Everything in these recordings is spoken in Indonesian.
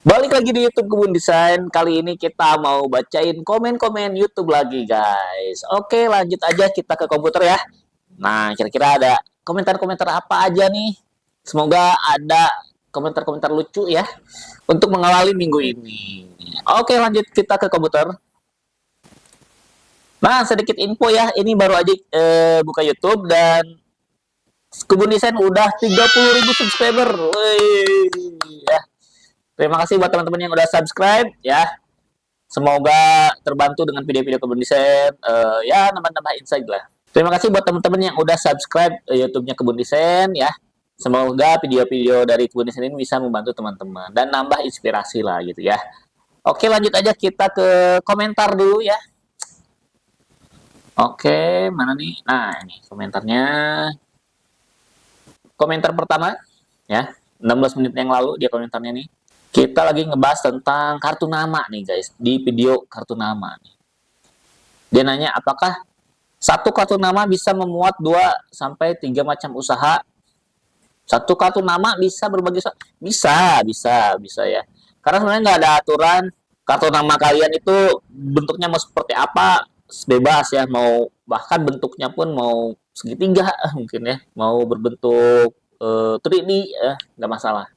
Balik lagi di YouTube Kebun Desain. Kali ini kita mau bacain komen-komen YouTube lagi, guys. Oke, lanjut aja kita ke komputer ya. Nah, kira-kira ada komentar-komentar apa aja nih? Semoga ada komentar-komentar lucu ya untuk mengawali minggu ini. Oke, lanjut kita ke komputer. Nah, sedikit info ya. Ini baru aja buka YouTube dan Kebun Desain udah 30.000 subscriber. Wih, ya. Terima kasih buat teman-teman yang udah subscribe ya. Semoga terbantu dengan video-video kebun desain, ya nambah-nambah insight lah. Terima kasih buat teman-teman yang udah subscribe YouTube-nya Kebun Desain ya. Semoga video-video dari Kebun Desain ini bisa membantu teman-teman dan nambah inspirasi lah gitu ya. Oke, lanjut aja kita ke komentar dulu ya. Oke, mana nih? Nah, ini komentarnya. Komentar pertama ya. 16 menit yang lalu dia komentarnya nih. Kita lagi ngebahas tentang kartu nama nih guys, di video kartu nama nih. Dia nanya apakah satu kartu nama bisa memuat 2 sampai 3 macam usaha. Satu kartu nama bisa berbagi usaha. Bisa ya. Karena sebenarnya nggak ada aturan kartu nama kalian itu bentuknya mau seperti apa, bebas ya. Mau bahkan bentuknya pun mau segitiga mungkin ya, mau berbentuk 3D ya, nggak masalah.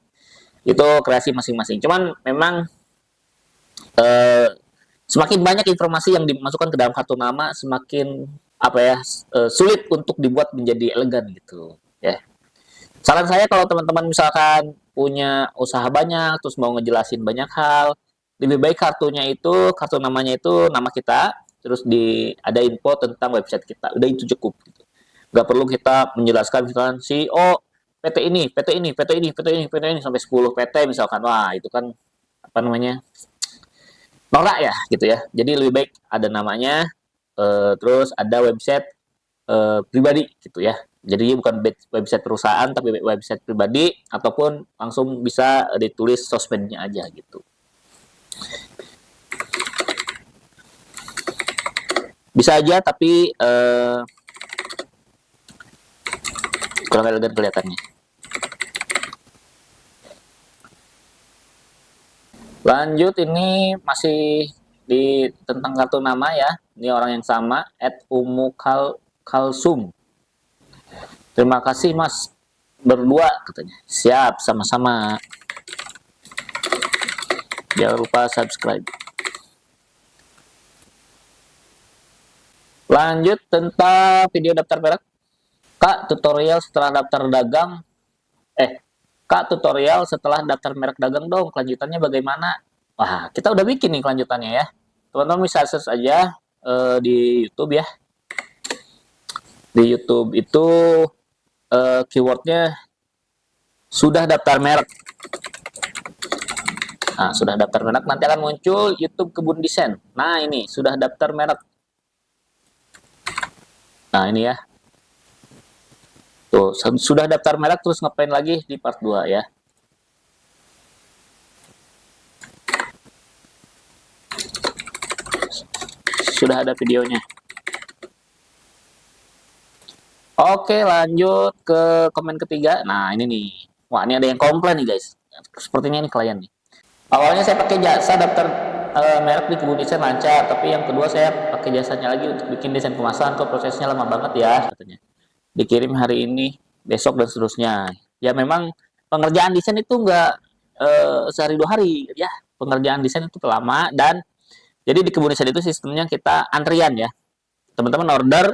Itu kreasi masing-masing. Cuman memang eh, semakin banyak informasi yang dimasukkan ke dalam kartu nama, semakin apa ya sulit untuk dibuat menjadi elegan gitu ya. Saran saya kalau teman-teman misalkan punya usaha banyak terus mau ngejelasin banyak hal, lebih baik kartu namanya itu nama kita, terus ada info tentang website kita, udah itu cukup gitu. Nggak perlu kita menjelaskan misalkan CEO PT ini, PT ini, PT ini, PT ini, PT ini sampai 10 PT misalkan. Wah, itu kan apa namanya? Norak ya gitu ya. Jadi lebih baik ada namanya, terus ada website pribadi gitu ya. Jadi bukan website perusahaan tapi website pribadi ataupun langsung bisa ditulis sosmednya aja gitu. Bisa aja tapi kurang elegan kelihatannya. Lanjut ini masih di tentang kartu nama ya. Ini orang yang sama @umukalsum. Terima kasih Mas berdua katanya. Siap, sama-sama. Jangan lupa subscribe. Lanjut tentang video daftar merek. Kak, tutorial setelah daftar dagang. Kak, tutorial setelah daftar merek dagang dong. Kelanjutannya bagaimana? Wah, kita udah bikin nih kelanjutannya ya. Teman-teman bisa search aja di YouTube ya. Di YouTube itu keywordnya sudah daftar merek. Nah, sudah daftar merek nanti akan muncul YouTube Kebun Desain. Nah, ini sudah daftar merek. Nah, ini ya. Tuh, sudah daftar merek terus ngapain lagi di part 2 ya. Sudah ada videonya. Oke, lanjut ke komen ketiga. Nah, ini nih. Wah, ini ada yang komplain nih, guys. Sepertinya ini klien nih. Awalnya saya pakai jasa daftar merek di Kebun Desain lancar, tapi yang kedua saya pakai jasanya lagi untuk bikin desain kemasan, kok prosesnya lama banget ya, katanya. Dikirim hari ini, besok dan seterusnya. Ya memang pengerjaan desain itu nggak sehari 2 hari ya. Pengerjaan desain itu lama dan jadi di Kebun Desain itu sistemnya kita antrian ya. Teman-teman order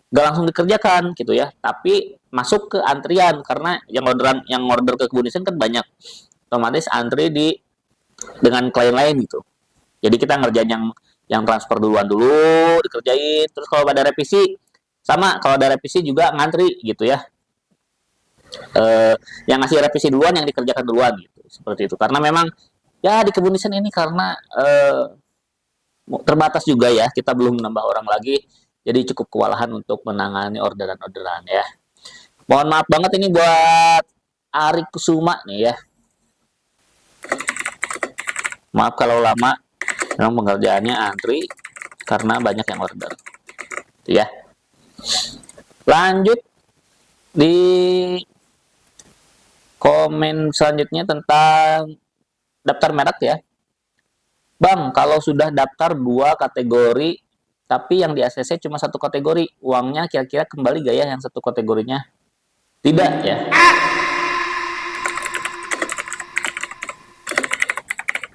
nggak langsung dikerjakan gitu ya, tapi masuk ke antrian karena yang order ke Kebun Desain kan banyak, otomatis antri dengan klien lain gitu. Jadi kita ngerjain yang transfer duluan dulu dikerjain, terus kalau ada revisi sama, kalau ada revisi juga ngantri gitu ya. Yang ngasih revisi duluan yang dikerjakan duluan gitu, seperti itu. Karena memang ya di Kebun Desain ini karena terbatas juga ya, kita belum menambah orang lagi, jadi cukup kewalahan untuk menangani orderan-orderan ya. Mohon maaf banget ini buat Ari Kusuma nih ya. Maaf kalau lama, memang pengerjaannya antri karena banyak yang order. Ya. Lanjut di komen selanjutnya tentang daftar merek ya. Bang, kalau sudah daftar 2 kategori, tapi yang di ACC cuma 1 kategori, uangnya kira-kira kembali gak ya yang 1 kategorinya? Tidak ya.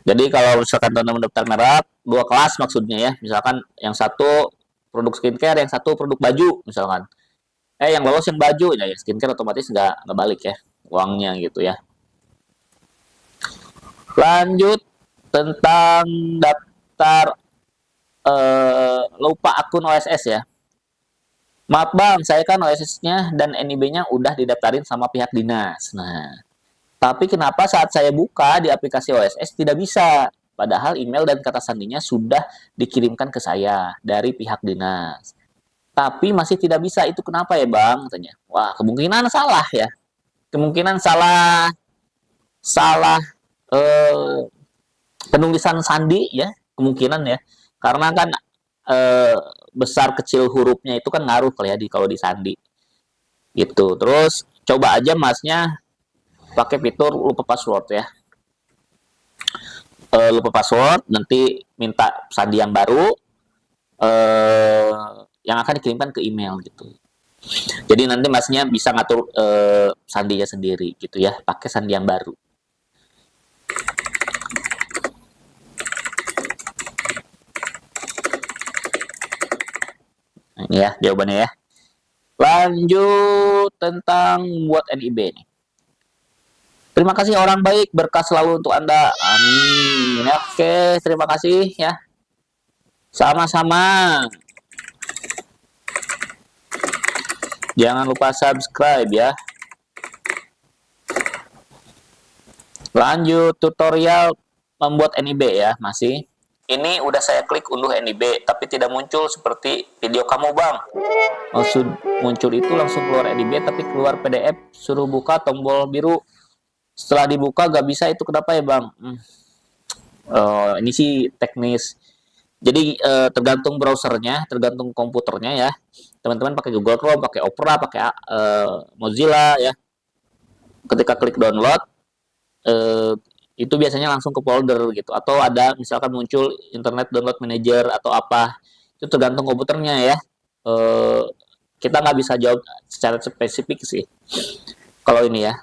Jadi kalau misalkan teman-teman daftar merek, 2 kelas maksudnya ya. Misalkan yang satu produk skincare, yang satu produk baju misalkan. Yang lolos yang baju, ya skincare otomatis nggak balik ya uangnya gitu ya. Lanjut tentang daftar lupa akun OSS ya. Maaf bang, saya kan OSS-nya dan NIB-nya udah didaftarin sama pihak dinas. Nah, tapi kenapa saat saya buka di aplikasi OSS tidak bisa? Padahal email dan kata sandinya sudah dikirimkan ke saya dari pihak dinas. Tapi masih tidak bisa. Itu kenapa ya bang? Katanya. Wah, kemungkinan salah ya. Kemungkinan salah salah eh, penulisan sandi ya. Kemungkinan ya. Karena kan eh, besar kecil hurufnya itu kan ngaruh kali ya kalau di sandi. Gitu. Terus coba aja masnya pakai fitur lupa password ya. Lupa password, nanti minta sandi yang baru, yang akan dikirimkan ke email gitu. Jadi nanti masnya bisa ngatur sandinya sendiri gitu ya, pakai sandi yang baru. Nah, ini ya jawabannya ya. Lanjut tentang buat NIB nih. Terima kasih orang baik, berkah selalu untuk Anda. Amin. Oke, terima kasih ya. Sama-sama. Jangan lupa subscribe ya. Lanjut tutorial membuat NIB ya, masih. Ini udah saya klik unduh NIB, tapi tidak muncul seperti video kamu bang. Maksud muncul itu langsung keluar NIB, tapi keluar PDF, suruh buka tombol biru. Setelah dibuka gak bisa, itu kenapa ya bang? Ini sih teknis. Jadi tergantung browsernya, tergantung komputernya ya. Teman-teman pakai Google Chrome, pakai Opera, pakai Mozilla ya. Ketika klik download, itu biasanya langsung ke folder gitu. Atau ada misalkan muncul Internet Download Manager atau apa. Itu tergantung komputernya ya. Kita nggak bisa jawab secara spesifik sih. Kalau ini ya.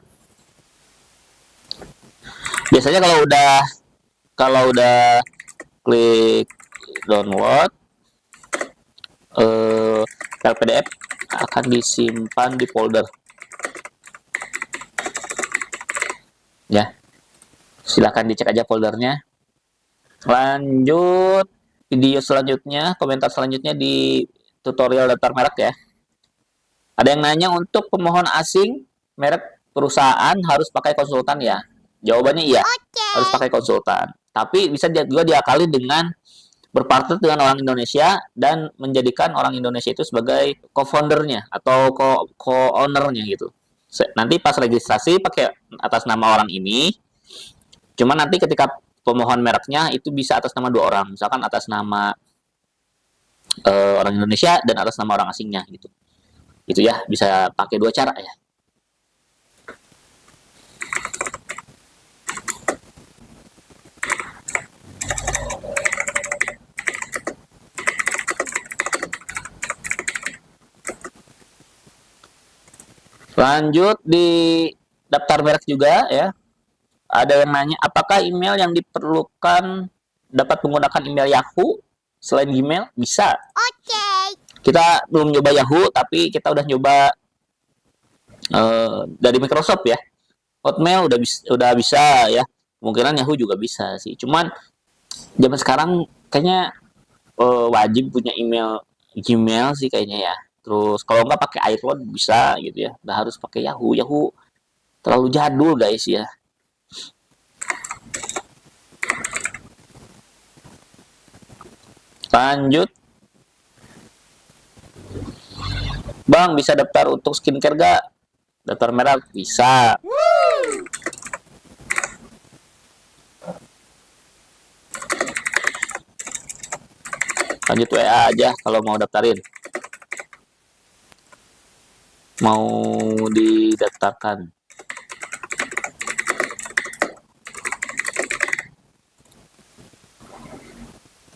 Biasanya kalau udah klik download, file PDF akan disimpan di folder. Ya, silahkan dicek aja foldernya. Lanjut video selanjutnya, komentar selanjutnya di tutorial daftar merek ya. Ada yang nanya, untuk pemohon asing merek perusahaan harus pakai konsultan ya? Jawabannya iya, harus pakai konsultan. Tapi bisa juga diakali dengan berpartner dengan orang Indonesia dan menjadikan orang Indonesia itu sebagai co-foundernya atau co-ownernya gitu. Nanti pas registrasi pakai atas nama orang ini, cuman nanti ketika pemohon mereknya itu bisa atas nama 2 orang, misalkan atas nama orang Indonesia dan atas nama orang asingnya gitu. Itu ya, bisa pakai 2 cara ya. Lanjut di daftar merek juga ya. Ada yang nanya, apakah email yang diperlukan dapat menggunakan email Yahoo selain Gmail? Bisa. Oke. Kita belum nyoba Yahoo, tapi kita udah nyoba dari Microsoft ya. Hotmail udah bisa ya. Kemungkinan Yahoo juga bisa sih. Cuman zaman sekarang kayaknya wajib punya email Gmail sih kayaknya ya. Terus kalau nggak pakai iCloud bisa gitu ya. Nggak harus pakai Yahoo. Yahoo terlalu jadul guys ya. Lanjut. Bang, bisa daftar untuk skincare gak? Daftar merek bisa. Lanjut WA aja kalau mau daftarin. Mau didaftarkan.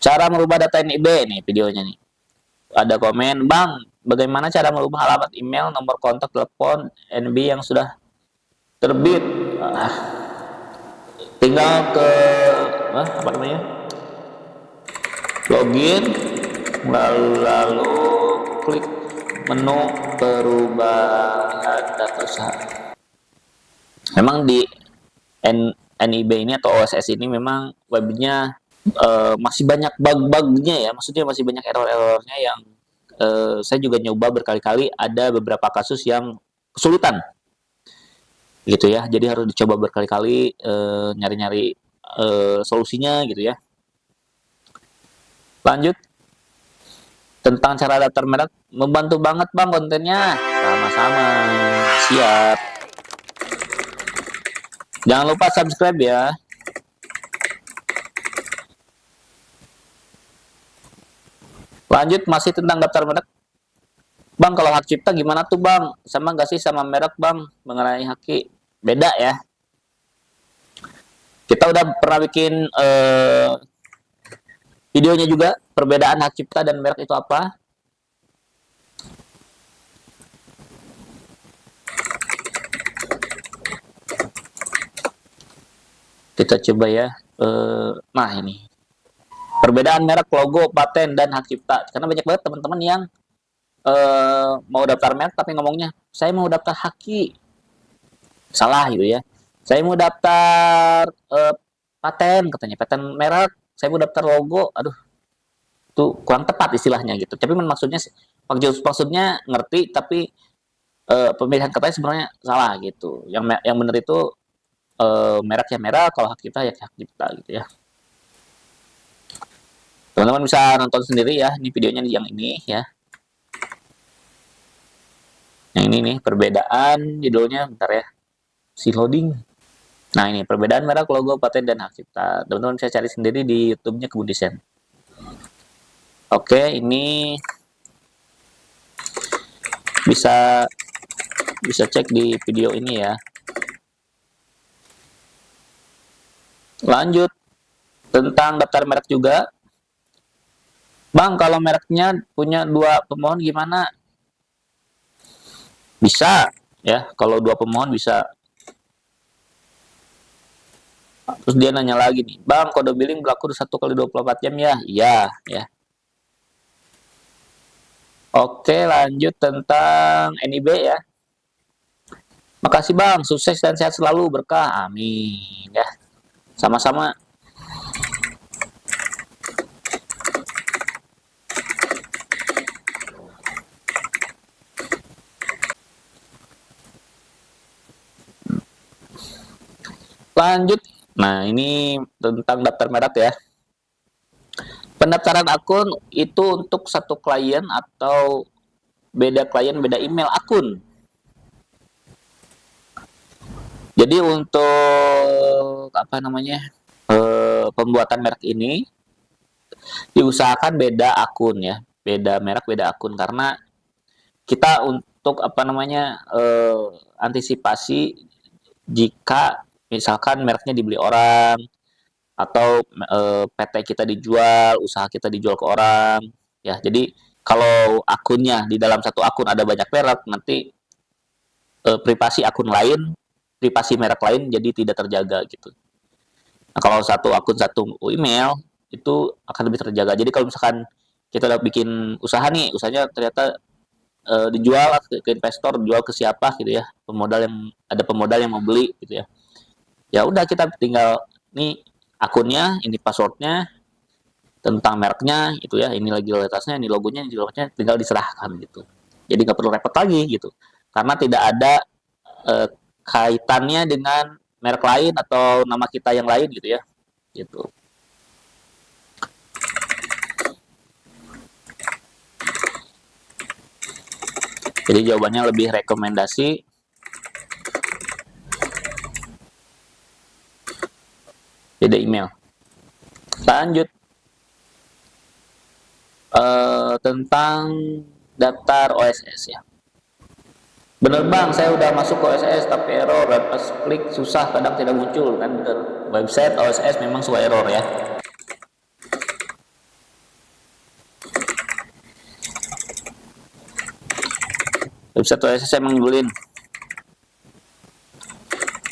Cara merubah data NIB nih videonya nih. Ada komen, Bang, bagaimana cara merubah alamat email, nomor kontak, telepon NIB yang sudah terbit? Tinggal ke apa namanya? Login, lalu klik menu perubahan data usaha. Memang di NIB ini atau OSS ini memang webnya masih banyak bug-bugnya ya, maksudnya masih banyak error-errornya yang saya juga nyoba berkali-kali, ada beberapa kasus yang kesulitan gitu ya, jadi harus dicoba berkali-kali nyari-nyari solusinya gitu ya. Lanjut, tentang cara daftar merek, membantu banget Bang kontennya. Sama-sama, siap. Jangan lupa subscribe ya. Lanjut, masih tentang daftar merek. Bang, kalau hak cipta gimana tuh Bang? Sama nggak sih sama merek Bang mengenai haki? Beda ya. Kita udah pernah bikin videonya juga, perbedaan hak cipta dan merek itu apa. Kita coba ya. Nah ini. Perbedaan merek, logo, paten, dan hak cipta. Karena banyak banget teman-teman yang mau daftar merek tapi ngomongnya, saya mau daftar haki. Salah gitu ya. Saya mau daftar paten, katanya paten merek. Saya mau daftar logo. Aduh, itu kurang tepat istilahnya gitu. Tapi maksudnya ngerti, tapi pemilihan katanya sebenarnya salah gitu. Yang benar itu merek ya merek, kalau hak cipta ya hak cipta gitu ya. Teman-teman bisa nonton sendiri ya, ini videonya yang ini ya. Yang ini nih, perbedaan judulnya, bentar ya, si loading. Nah ini, perbedaan merek, logo, paten, dan hak cipta. Teman-teman bisa cari sendiri di YouTube-nya Kebun Desain. Oke, ini bisa cek di video ini ya. Lanjut, tentang daftar merek juga. Bang, kalau mereknya punya 2 pemohon gimana? Bisa ya, kalau 2 pemohon bisa. Terus dia nanya lagi nih, Bang, kode billing berlaku 1x24 jam ya? Iya ya. Oke, lanjut tentang NIB ya. Makasih Bang, sukses dan sehat selalu, berkah, amin ya. Sama-sama. Lanjut, nah ini tentang daftar merek ya. Pendaftaran akun itu untuk satu klien atau beda klien beda email akun. Jadi untuk apa namanya pembuatan merek ini diusahakan beda akun ya, beda merek beda akun, karena kita untuk apa namanya antisipasi jika misalkan mereknya dibeli orang atau PT kita dijual, usaha kita dijual ke orang ya. Jadi kalau akunnya di dalam satu akun ada banyak merek, nanti privasi akun lain, privasi merek lain jadi tidak terjaga gitu. Nah, kalau satu akun satu email itu akan lebih terjaga. Jadi kalau misalkan kita udah bikin usaha nih, usahanya ternyata dijual ke investor, dijual ke siapa gitu ya, pemodal yang mau beli gitu ya. Ya udah, kita tinggal nih akunnya, ini passwordnya, tentang mereknya itu ya, ini lagi loyalitasnya, ini logonya, ini logonya, tinggal diserahkan gitu. Jadi nggak perlu repot lagi gitu, karena tidak ada kaitannya dengan merek lain atau nama kita yang lain gitu ya, gitu. Jadi jawabannya lebih rekomendasi beda email. Lanjut tentang daftar OSS ya. Bener Bang, saya udah masuk ke OSS tapi error, dan pas klik susah, kadang tidak muncul kan. Bener, website OSS memang suka error ya. Website OSS emang nyebelin,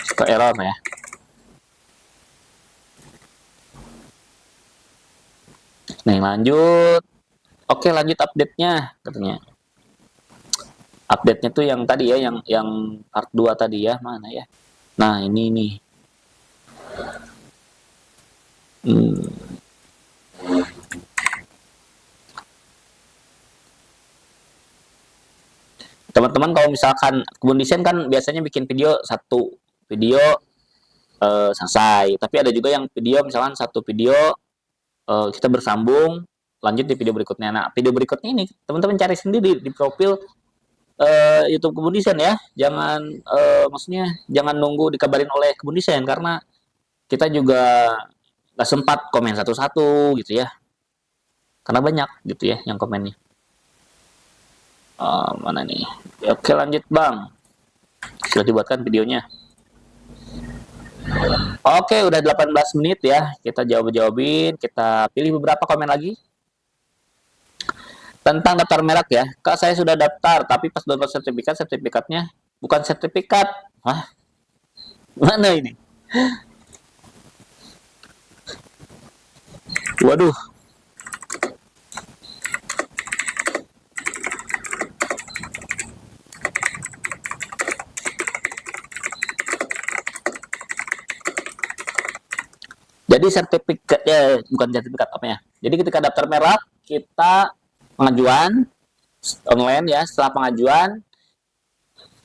suka error ya. Nih lanjut. Oke, lanjut update-nya katanya. Update-nya tuh yang tadi ya, yang part 2 tadi ya, mana ya? Nah, ini nih. Teman-teman kalau misalkan kebun desain kan biasanya bikin video satu video selesai. Tapi ada juga yang video misalkan satu video kita bersambung lanjut di video berikutnya. Nah, video berikutnya ini teman-teman cari sendiri di profil YouTube Kebun Desain ya. Jangan maksudnya jangan nunggu dikabarin oleh Kebun Desain karena kita juga nggak sempat komen satu-satu gitu ya. Karena banyak gitu ya yang komennya. Mana nih? Oke, lanjut Bang. Sudah dibuatkan videonya. Oke, udah 18 menit ya. Kita jawabin, kita pilih beberapa komen lagi. Tentang daftar merek ya. Kak, saya sudah daftar, tapi pas download sertifikat, sertifikatnya bukan sertifikat. Hah? Mana ini? Waduh. Jadi sertifikat ya, bukan sertifikat apa ya. Jadi ketika daftar merek, kita pengajuan online ya. Setelah pengajuan,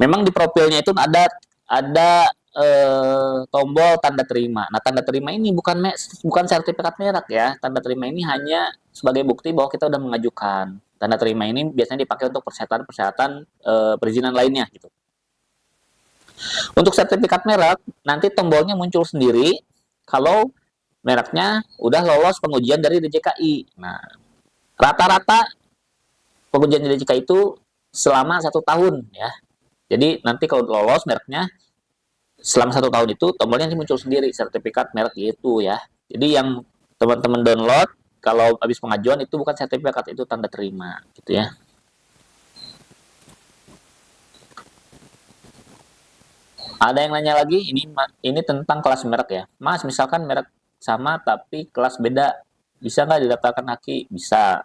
memang di profilnya itu ada tombol tanda terima. Nah, tanda terima ini bukan sertifikat merek ya. Tanda terima ini hanya sebagai bukti bahwa kita udah mengajukan. Tanda terima ini biasanya dipakai untuk persyaratan-persyaratan perizinan lainnya gitu. Untuk sertifikat merek, nanti tombolnya muncul sendiri kalau mereknya udah lolos pengujian dari DJKI. Nah, rata-rata pengujian dari DJKI itu selama 1 tahun ya. Jadi nanti kalau lolos mereknya selama 1 tahun itu tombolnya muncul sendiri sertifikat merek itu ya. Jadi yang teman-teman download kalau habis pengajuan itu bukan sertifikat, itu tanda terima gitu ya. Ada yang nanya lagi, ini tentang kelas merek ya. Mas, misalkan merek sama tapi kelas beda, bisa nggak didaftarkan Haki? Bisa.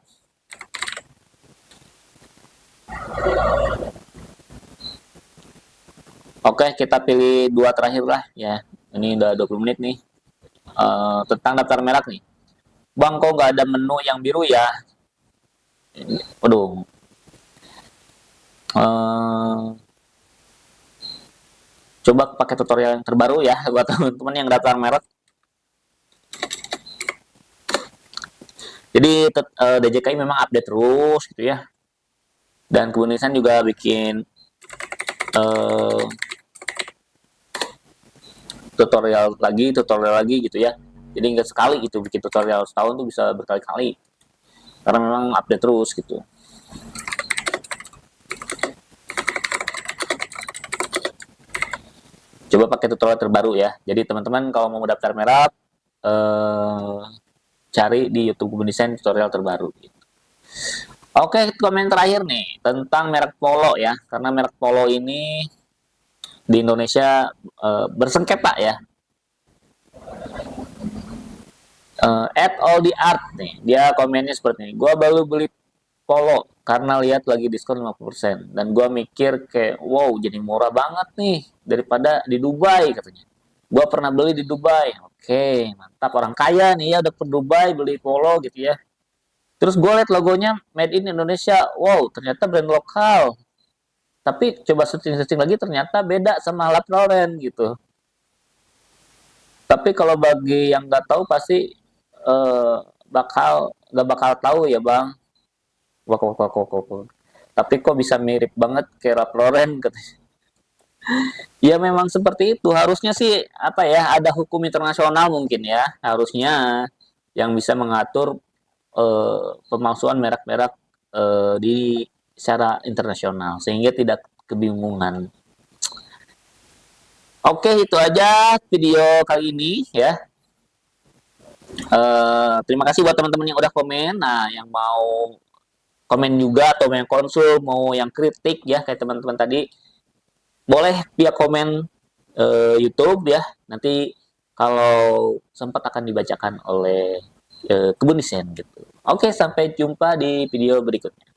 Oke, kita pilih 2 terakhir lah ya. Ini udah 20 menit nih. Tentang daftar merek nih. Bang, kok nggak ada menu yang biru ya? Waduh. Coba pakai tutorial yang terbaru ya buat teman-teman yang daftar merek. Jadi DJKI memang update terus gitu ya. Dan Kebun Desain juga bikin tutorial lagi gitu ya. Jadi nggak sekali gitu bikin tutorial, setahun tuh bisa berkali-kali. Karena memang update terus gitu. Coba pakai tutorial terbaru ya. Jadi teman-teman kalau mau daftar merek cari di YouTube Kebun Desain tutorial terbaru gitu. Oke, komen terakhir nih tentang merek Polo ya. Karena merek Polo ini di Indonesia bersengketa ya. At all the art nih, dia komennya seperti ini. Gua baru beli Polo karena lihat lagi diskon 50%. Dan gua mikir kayak, wow jadi murah banget nih daripada di Dubai katanya. Gua pernah beli di Dubai. Oke, mantap, orang kaya nih ya udah ke Dubai beli Polo gitu ya. Terus gue liat logonya made in Indonesia. Wow, ternyata brand lokal. Tapi coba searching lagi ternyata beda sama Ralph Lauren gitu. Tapi kalau bagi yang nggak tahu pasti eh, nggak bakal tahu ya bang. Wah. Tapi kok bisa mirip banget kayak Ralph Lauren katanya. Ya memang seperti itu. Harusnya sih apa ya, ada hukum internasional mungkin ya. Harusnya yang bisa mengatur pemalsuan merek-merek di secara internasional sehingga tidak kebingungan. Oke, itu aja video kali ini ya. Terima kasih buat teman-teman yang udah komen. Nah, yang mau komen juga atau mau yang konsul, mau yang kritik ya kayak teman-teman tadi, boleh via komen YouTube ya. Nanti kalau sempat akan dibacakan oleh Kebun Desain gitu. Oke, sampai jumpa di video berikutnya.